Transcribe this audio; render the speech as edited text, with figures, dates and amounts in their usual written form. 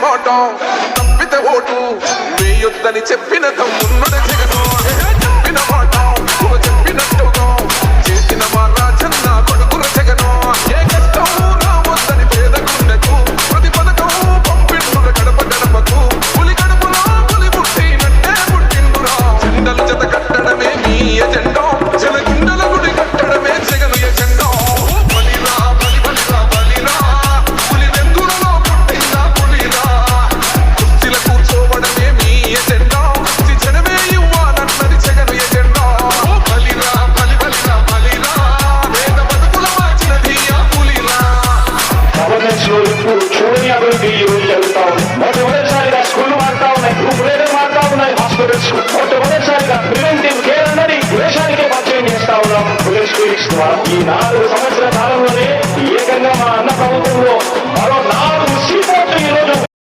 మోటం తప్పితే ఓటు వేయొద్దని చెప్పిన తమ్మున్నడ జగను చెప్పిన మాట చెప్పినట్టుగా చేసిన మా రాజన్న కొడుకుల జగను ఏ కష్టం రావద్దని పేదకున్నకు ప్రతి పథకం పంపిండుల గడప గడపకు పులి గడపలో పులి పుట్టినట్టే పుట్టిండురా జెండలు జత కట్టడమే మీ ఎజెండా జనగుండల గుడి కట్టడమే జగను ఎజెండా బలిరా బలి బలిరా బలిరా పులి వెందులలో పుట్టిందా పులిరా కుర్చీల కూర్చోవడమే మీ ఎజెండా జనమే ఇవ్వాలన్నది జగను ఎజెండా బలిరా బలి బలిరా బలిరా వేద బతుకుల మార్చినది ఆ పులిరా చూడని అభివృద్ధి ఈ రోజు జరుగుతా ఉంది. మొట్టమొదటిసారిగా స్కూళ్ళు మారుతా ఉన్నాయి, గ్రూప్ రేట్లు మారుతా ఉన్నాయి, హాస్పిటల్స్ మొట్టమొదటిసారిగా ప్రివెంటివ్ కేర్ అన్నది దేశానికే పరిచయం చేస్తా ఉన్నాం పోలీస్ క్లినిక్స్ ద్వారా. ఈ 4 సంవత్సరాల కాలంలోనే ఏకంగా మా అన్న ప్రభుత్వంలో మరో